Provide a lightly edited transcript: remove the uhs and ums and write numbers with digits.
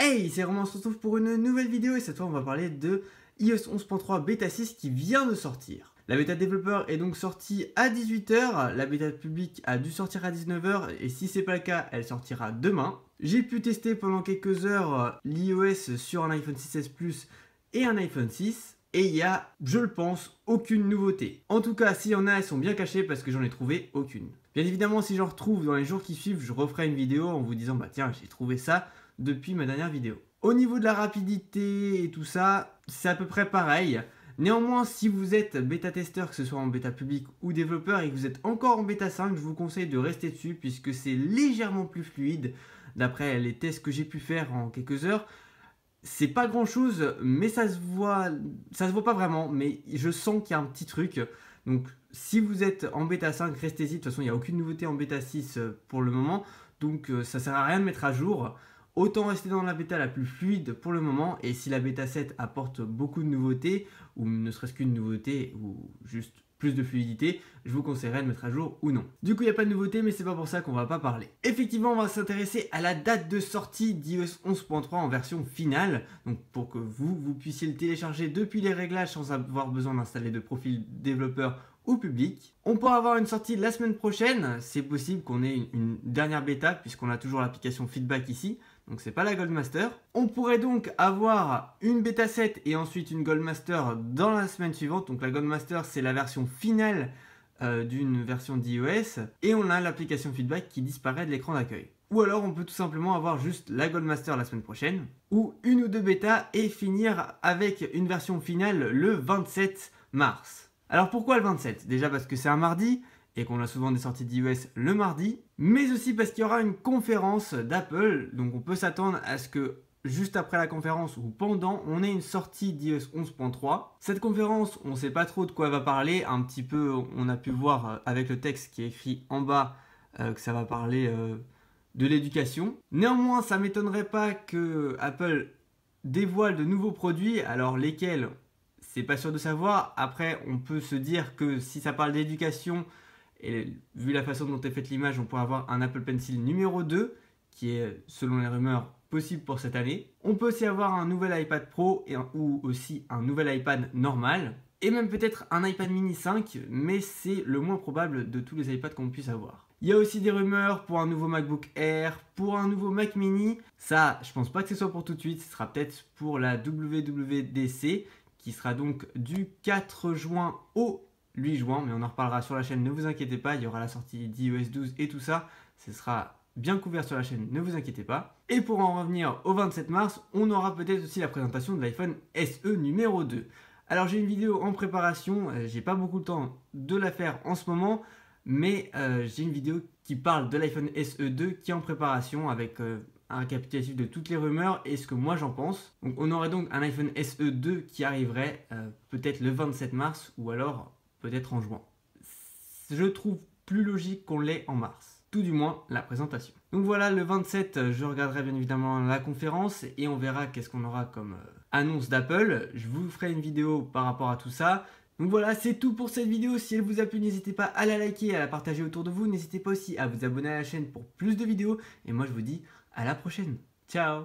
Hey, c'est Romain, on se retrouve pour une nouvelle vidéo et cette fois on va parler de iOS 11.3 Beta 6 qui vient de sortir. La bêta développeur est donc sortie à 18 h, la bêta publique a dû sortir à 19 h et si c'est pas le cas, elle sortira demain. J'ai pu tester pendant quelques heures l'iOS sur un iPhone 6s Plus et un iPhone 6 et il y a, je le pense, aucune nouveauté. En tout cas, s'il y en a, elles sont bien cachées parce que j'en ai trouvé aucune. Bien évidemment, si j'en retrouve dans les jours qui suivent, je referai une vidéo en vous disant bah tiens, j'ai trouvé ça depuis ma dernière vidéo. Au niveau de la rapidité et tout ça, c'est à peu près pareil. Néanmoins, si vous êtes bêta-testeur, que ce soit en bêta public ou développeur, et que vous êtes encore en bêta 5, je vous conseille de rester dessus puisque c'est légèrement plus fluide. D'après les tests que j'ai pu faire en quelques heures, c'est pas grand chose, mais ça se voit pas vraiment, mais je sens qu'il y a un petit truc. Donc si vous êtes en bêta 5, restez-y. De toute façon, il n'y a aucune nouveauté en bêta 6 pour le moment, donc ça sert à rien de mettre à jour. Autant rester dans la bêta la plus fluide pour le moment, et si la bêta 7 apporte beaucoup de nouveautés, ou ne serait-ce qu'une nouveauté, ou juste plus de fluidité, je vous conseillerais de mettre à jour ou non. Du coup, il n'y a pas de nouveauté, mais c'est pas pour ça qu'on va pas parler. Effectivement, on va s'intéresser à la date de sortie d'iOS 11.3 en version finale, donc pour que vous puissiez le télécharger depuis les réglages sans avoir besoin d'installer de profil développeur ou public. On pourra avoir une sortie la semaine prochaine, c'est possible qu'on ait une dernière bêta puisqu'on a toujours l'application Feedback ici, donc c'est pas la Goldmaster. On pourrait donc avoir une bêta 7 et ensuite une Goldmaster dans la semaine suivante, donc la Goldmaster c'est la version finale d'une version d'iOS et on a l'application Feedback qui disparaît de l'écran d'accueil. Ou alors on peut tout simplement avoir juste la Goldmaster la semaine prochaine ou une ou deux bêtas et finir avec une version finale le 27 mars. Alors pourquoi le 27? Déjà parce que c'est un mardi et qu'on a souvent des sorties d'iOS le mardi, mais aussi parce qu'il y aura une conférence d'Apple, donc on peut s'attendre à ce que juste après la conférence ou pendant, on ait une sortie d'iOS 11.3. Cette conférence, on ne sait pas trop de quoi elle va parler, un petit peu on a pu voir avec le texte qui est écrit en bas que ça va parler de l'éducation. Néanmoins, ça ne m'étonnerait pas que Apple dévoile de nouveaux produits, alors lesquels c'est pas sûr de savoir. Après, on peut se dire que si ça parle d'éducation, et vu la façon dont est faite l'image, on pourrait avoir un Apple Pencil numéro 2, qui est, selon les rumeurs, possible pour cette année. On peut aussi avoir un nouvel iPad Pro ou aussi un nouvel iPad normal. Et même peut-être un iPad mini 5, mais c'est le moins probable de tous les iPads qu'on puisse avoir. Il y a aussi des rumeurs pour un nouveau MacBook Air, pour un nouveau Mac mini. Ça, je pense pas que ce soit pour tout de suite, ce sera peut-être pour la WWDC, qui sera donc du 4 juin au 8 juin, mais on en reparlera sur la chaîne, ne vous inquiétez pas, il y aura la sortie d'iOS 12 et tout ça, ce sera bien couvert sur la chaîne, ne vous inquiétez pas. Et pour en revenir au 27 mars, on aura peut-être aussi la présentation de l'iPhone SE numéro 2. Alors j'ai une vidéo en préparation, j'ai pas beaucoup de temps de la faire en ce moment, mais j'ai une vidéo qui parle de l'iPhone SE 2 qui est en préparation avec un récapitulatif de toutes les rumeurs et ce que moi j'en pense. Donc on aurait donc un iPhone SE 2 qui arriverait peut-être le 27 mars ou alors peut-être en juin. Je trouve plus logique qu'on l'ait en mars, tout du moins la présentation. Donc voilà, le 27 je regarderai bien évidemment la conférence et on verra qu'est-ce qu'on aura comme annonce d'Apple. Je vous ferai une vidéo par rapport à tout ça. Donc voilà, c'est tout pour cette vidéo. Si elle vous a plu, n'hésitez pas à la liker et à la partager autour de vous. N'hésitez pas aussi à vous abonner à la chaîne pour plus de vidéos. Et moi je vous dis à la prochaine. Ciao!